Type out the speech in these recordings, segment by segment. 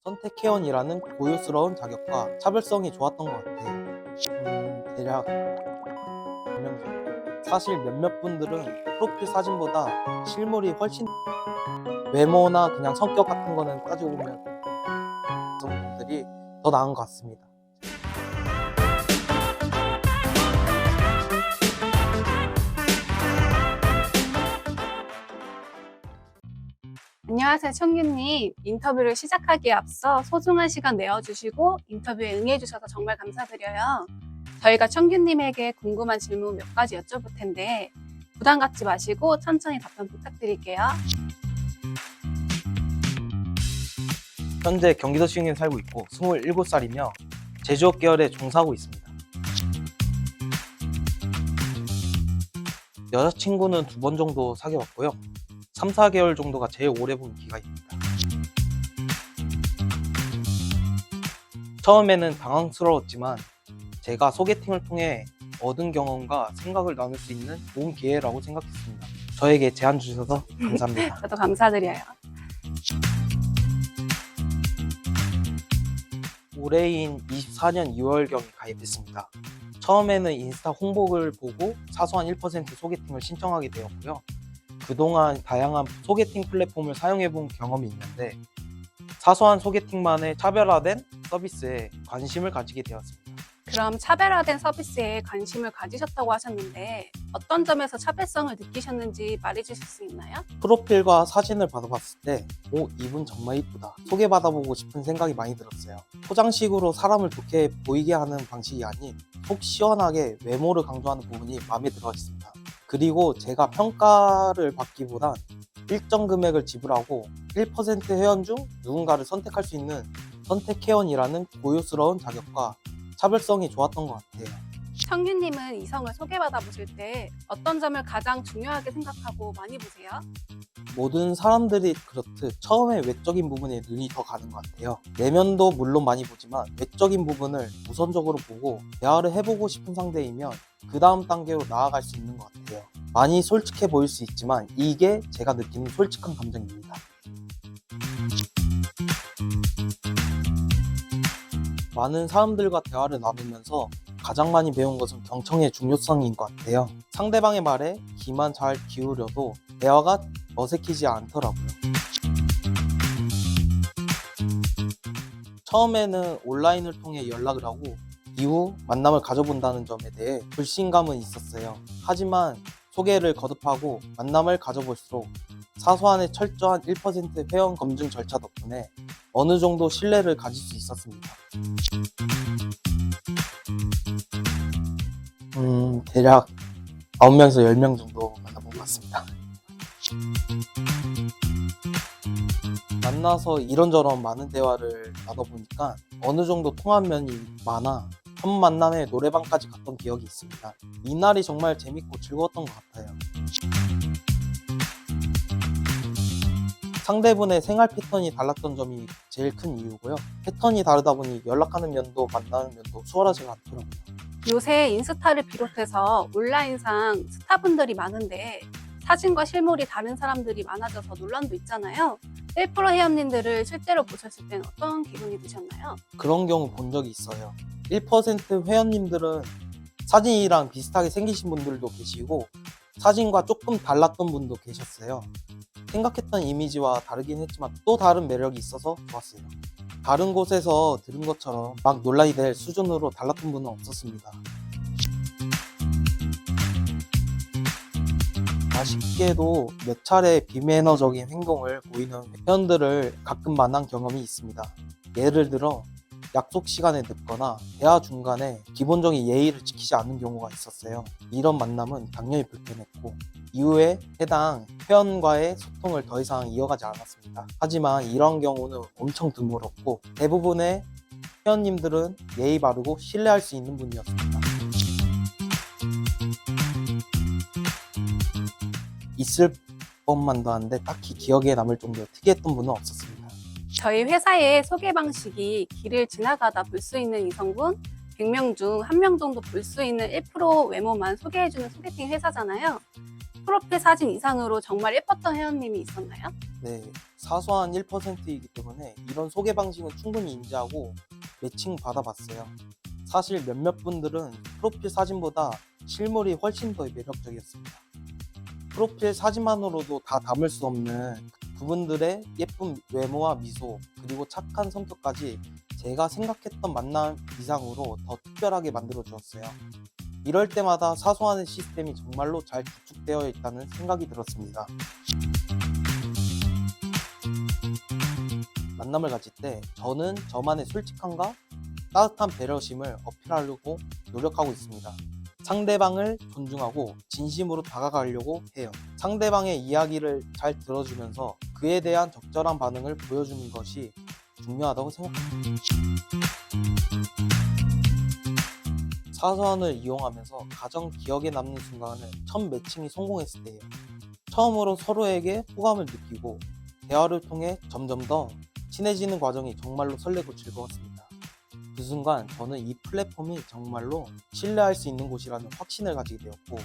선택해원이라는 고유스러운 자격과 차별성이 좋았던 것 같아. 대략 2명 정도. 사실 몇몇 분들은 프로필 사진보다 실물이 훨씬 외모나 그냥 성격 같은 거는 따지고 보면 여성분들이 더 나은 것 같습니다. 안녕하세요, 청규님. 인터뷰를 시작하기에 앞서 소중한 시간 내어주시고 인터뷰에 응해주셔서 정말 감사드려요. 저희가 청규님에게 궁금한 질문 몇 가지 여쭤볼 텐데 부담 갖지 마시고 천천히 답변 부탁드릴게요. 현재 경기도 시흥에 살고 있고 27살이며 제조업 계열에 종사하고 있습니다. 여자친구는 2번 정도 사귀어봤고요. 3, 4개월 정도가 제일 오래 본 기간입니다. 처음에는 당황스러웠지만 제가 소개팅을 통해 얻은 경험과 생각을 나눌 수 있는 좋은 기회라고 생각했습니다. 저에게 제안 주셔서 감사합니다. 저도 감사드려요. 올해인 24년 2월경에 가입했습니다. 처음에는 인스타 홍보를 보고 사소한 1% 소개팅을 신청하게 되었고요. 그동안 다양한 소개팅 플랫폼을 사용해본 경험이 있는데 사소한 소개팅만의 차별화된 서비스에 관심을 가지게 되었습니다. 그럼 차별화된 서비스에 관심을 가지셨다고 하셨는데 어떤 점에서 차별성을 느끼셨는지 말해주실 수 있나요? 프로필과 사진을 받아봤을 때 이분 정말 이쁘다, 소개받아보고 싶은 생각이 많이 들었어요. 포장식으로 사람을 좋게 보이게 하는 방식이 아닌 속 시원하게 외모를 강조하는 부분이 마음에 들어 있습니다. 그리고 제가 평가를 받기보단 일정 금액을 지불하고 1% 회원 중 누군가를 선택할 수 있는 선택회원이라는 고유스러운 자격과 차별성이 좋았던 것 같아요. 청규님은 이성을 소개받아 보실 때 어떤 점을 가장 중요하게 생각하고 많이 보세요? 모든 사람들이 그렇듯 처음에 외적인 부분에 눈이 더 가는 것 같아요. 내면도 물론 많이 보지만 외적인 부분을 우선적으로 보고 대화를 해보고 싶은 상대이면 그 다음 단계로 나아갈 수 있는 것 같아요. 많이 솔직해 보일 수 있지만 이게 제가 느끼는 솔직한 감정입니다. 많은 사람들과 대화를 나누면서 가장 많이 배운 것은 경청의 중요성인 것 같아요. 상대방의 말에 귀만 잘 기울여도 대화가 어색해지지 않더라고요. 처음에는 온라인을 통해 연락을 하고 이후 만남을 가져본다는 점에 대해 불신감은 있었어요. 하지만 소개를 거듭하고 만남을 가져볼수록 사소한의 철저한 1% 회원 검증 절차 덕분에 어느 정도 신뢰를 가질 수 있었습니다. 대략 9명에서 10명 정도 만나본 것 같습니다. 만나서 이런저런 많은 대화를 나눠보니까 어느 정도 통한 면이 많아 첫 만남에 노래방까지 갔던 기억이 있습니다. 이날이 정말 재밌고 즐거웠던 것 같아요. 상대분의 생활 패턴이 달랐던 점이 제일 큰 이유고요. 패턴이 다르다 보니 연락하는 면도 만나는 면도 수월하지가 않더라고요. 요새 인스타를 비롯해서 온라인상 스타분들이 많은데 사진과 실물이 다른 사람들이 많아져서 논란도 있잖아요. 1% 회원님들을 실제로 보셨을 땐 어떤 기분이 드셨나요? 그런 경우 본 적이 있어요. 1% 회원님들은 사진이랑 비슷하게 생기신 분들도 계시고 사진과 조금 달랐던 분도 계셨어요. 생각했던 이미지와 다르긴 했지만 또 다른 매력이 있어서 좋았어요. 다른 곳에서 들은 것처럼 막 논란이 될 수준으로 달랐던 분은 없었습니다. 아쉽게도 몇 차례 비매너적인 행동을 보이는 회원들을 가끔 만난 경험이 있습니다. 예를 들어 약속 시간에 늦거나 대화 중간에 기본적인 예의를 지키지 않는 경우가 있었어요. 이런 만남은 당연히 불편했고 이후에 해당 회원과의 소통을 더 이상 이어가지 않았습니다. 하지만 이런 경우는 엄청 드물었고 대부분의 회원님들은 예의 바르고 신뢰할 수 있는 분이었습니다. 있을 법만도 한데 딱히 기억에 남을 정도로 특이했던 분은 없었습니다. 저희 회사의 소개 방식이 길을 지나가다 볼 수 있는 이성분 100명 중 1명 정도 볼 수 있는 1% 외모만 소개해주는 소개팅 회사잖아요. 프로필 사진 이상으로 정말 예뻤던 회원님이 있었나요? 네, 사소한 1%이기 때문에 이런 소개 방식은 충분히 인지하고 매칭 받아봤어요. 사실 몇몇 분들은 프로필 사진보다 실물이 훨씬 더 매력적이었습니다. 프로필 사진만으로도 다 담을 수 없는 그분들의 예쁜 외모와 미소, 그리고 착한 성격까지 제가 생각했던 만남 이상으로 더 특별하게 만들어 주었어요. 이럴 때마다 사소한 시스템이 정말로 잘 구축되어 있다는 생각이 들었습니다. 만남을 가질 때 저는 저만의 솔직함과 따뜻한 배려심을 어필하려고 노력하고 있습니다. 상대방을 존중하고 진심으로 다가가려고 해요. 상대방의 이야기를 잘 들어주면서 그에 대한 적절한 반응을 보여주는 것이 중요하다고 생각합니다. 사소한을 이용하면서 가장 기억에 남는 순간은 첫 매칭이 성공했을 때예요. 처음으로 서로에게 호감을 느끼고 대화를 통해 점점 더 친해지는 과정이 정말로 설레고 즐거웠습니다. 그 순간 저는 이 플랫폼이 정말로 신뢰할 수 있는 곳이라는 확신을 가지게 되었고,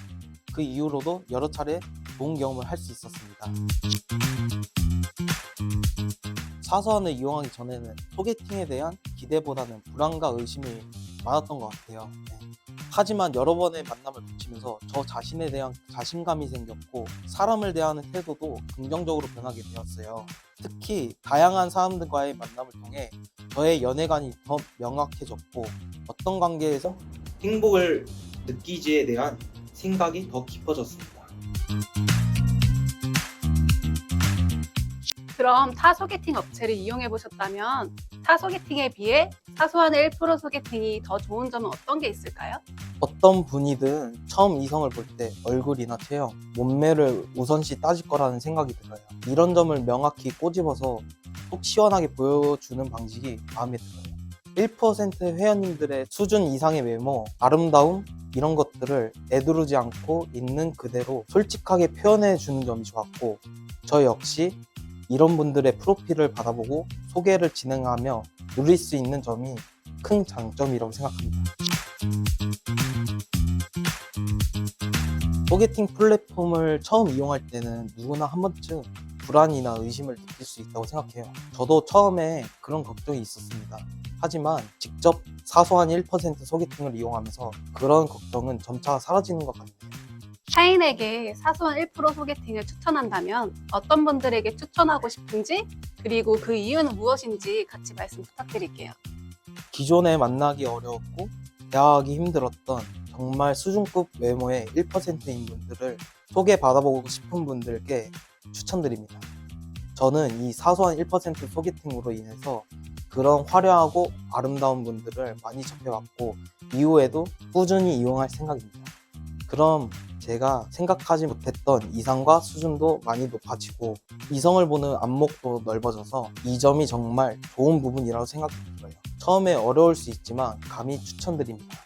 그 이후로도 여러 차례 좋은 경험을 할 수 있었습니다. 사소한을 이용하기 전에는 소개팅에 대한 기대보다는 불안과 의심이 많았던 것 같아요. 하지만 여러 번의 만남을 거치면서 저 자신에 대한 자신감이 생겼고, 사람을 대하는 태도도 긍정적으로 변하게 되었어요. 특히 다양한 사람들과의 만남을 통해 저의 연애관이 더 명확해졌고, 어떤 관계에서 행복을 느끼지에 대한 생각이 더 깊어졌습니다. 그럼 타 소개팅 업체를 이용해 보셨다면 타 소개팅에 비해 사소한의 1% 소개팅이 더 좋은 점은 어떤 게 있을까요? 어떤 분이든 처음 이성을 볼 때 얼굴이나 체형, 몸매를 우선시 따질 거라는 생각이 들어요. 이런 점을 명확히 꼬집어서 속 시원하게 보여주는 방식이 마음에 들어요. 1% 회원님들의 수준 이상의 외모, 아름다움, 이런 것들을 애두르지 않고 있는 그대로 솔직하게 표현해 주는 점이 좋았고, 저 역시 이런 분들의 프로필을 받아보고 소개를 진행하며 누릴 수 있는 점이 큰 장점이라고 생각합니다. 소개팅 플랫폼을 처음 이용할 때는 누구나 한 번쯤 불안이나 의심을 느낄 수 있다고 생각해요. 저도 처음에 그런 걱정이 있었습니다. 하지만 직접 사소한 1% 소개팅을 이용하면서 그런 걱정은 점차 사라지는 것 같네요. 타인에게 사소한 1% 소개팅을 추천한다면 어떤 분들에게 추천하고 싶은지, 그리고 그 이유는 무엇인지 같이 말씀 부탁드릴게요. 기존에 만나기 어려웠고 대화하기 힘들었던 정말 수준급 외모의 1%인 분들을 소개받아보고 싶은 분들께 추천드립니다. 저는 이 사소한 1% 소개팅으로 인해서 그런 화려하고 아름다운 분들을 많이 접해봤고, 이후에도 꾸준히 이용할 생각입니다. 그럼 제가 생각하지 못했던 이상과 수준도 많이 높아지고 이성을 보는 안목도 넓어져서 이 점이 정말 좋은 부분이라고 생각이 들어요. 처음에 어려울 수 있지만 감히 추천드립니다.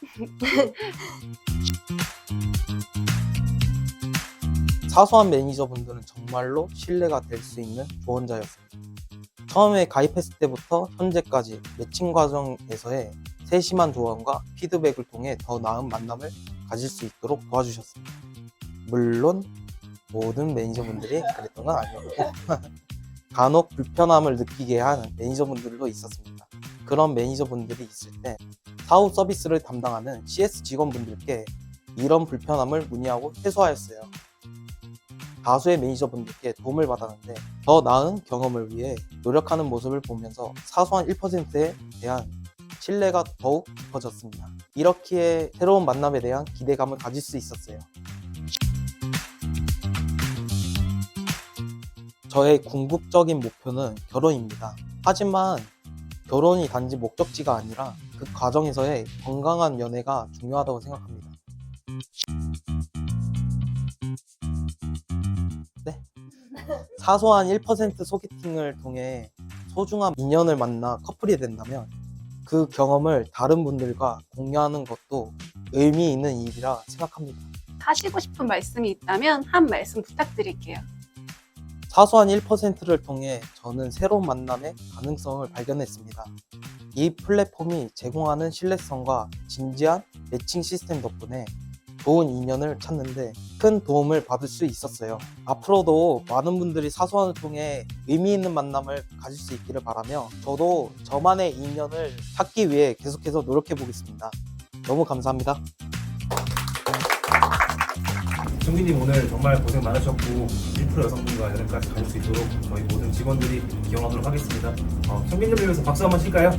사소한 매니저분들은 정말로 신뢰가 될 수 있는 조언자였습니다. 처음에 가입했을 때부터 현재까지 매칭 과정에서의 세심한 조언과 피드백을 통해 더 나은 만남을 가질 수 있도록 도와주셨습니다. 물론 모든 매니저분들이 그랬던 건 아니었고 간혹 불편함을 느끼게 하는 매니저분들도 있었습니다. 그런 매니저분들이 있을 때 사후 서비스를 담당하는 CS 직원분들께 이런 불편함을 문의하고 해소하였어요. 다수의 매니저분들께 도움을 받았는데 더 나은 경험을 위해 노력하는 모습을 보면서 사소한 1%에 대한 신뢰가 더욱 깊어졌습니다. 이렇게 새로운 만남에 대한 기대감을 가질 수 있었어요. 저의 궁극적인 목표는 결혼입니다. 하지만 결혼이 단지 목적지가 아니라 그 과정에서의 건강한 연애가 중요하다고 생각합니다. 네. 사소한 1% 소개팅을 통해 소중한 인연을 만나 커플이 된다면 그 경험을 다른 분들과 공유하는 것도 의미 있는 일이라 생각합니다. 하시고 싶은 말씀이 있다면 한 말씀 부탁드릴게요. 사소한 1%를 통해 저는 새로운 만남의 가능성을 발견했습니다. 이 플랫폼이 제공하는 신뢰성과 진지한 매칭 시스템 덕분에 좋은 인연을 찾는데 큰 도움을 받을 수 있었어요. 앞으로도 많은 분들이 사소한을 통해 의미 있는 만남을 가질 수 있기를 바라며 저도 저만의 인연을 찾기 위해 계속해서 노력해 보겠습니다. 너무 감사합니다. 정빈님 오늘 정말 고생 많으셨고 1% 여성분과 연애까지 가질 수 있도록 저희 모든 직원들이 기원하도록 하겠습니다. 정빈님을 위해서 박수 한번 칠까요?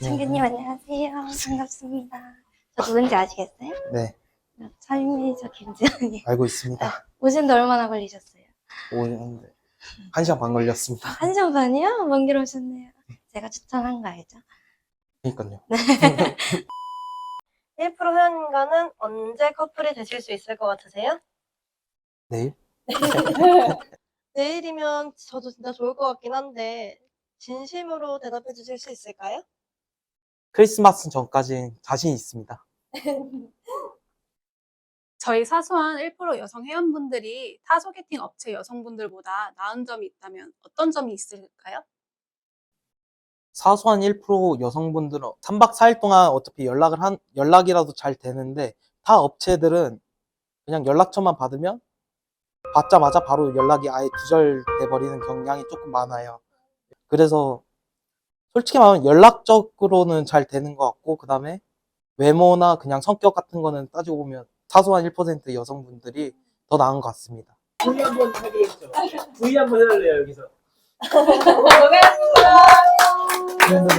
창규님 안녕하세요. 반갑습니다. 저 누군지 아시겠어요? 네, 차임 매니저 김지연이에요. 알고 있습니다. 오신데 얼마나 걸리셨어요? 오는데 1시간 반 걸렸습니다. 1시간 반이요? 먼 길 오셨네요. 제가 추천한 거 알죠? 그러니까요. 1% 회원님과는 언제 커플이 되실 수 있을 것 같으세요? 내일? 내일이면 저도 진짜 좋을 것 같긴 한데 진심으로 대답해 주실 수 있을까요? 크리스마스 전까지 자신 있습니다. 저희 사소한 1% 여성 회원분들이 타 소개팅 업체 여성분들보다 나은 점이 있다면 어떤 점이 있을까요? 사소한 1% 여성분들은 3박 4일 동안 어차피 연락이라도 잘 되는데 타 업체들은 그냥 연락처만 받으면 받자마자 바로 연락이 아예 두절돼 버리는 경향이 조금 많아요. 그래서 솔직히 말하면 연락적으로는 잘 되는 것 같고 그 다음에 외모나 그냥 성격 같은 거는 따지고 보면 사소한 1% 여성분들이 더 나은 것 같습니다. V 한번 하기로 했죠. V 한번 해달래요 여기서. 고맙습니다. 네, 네, 네.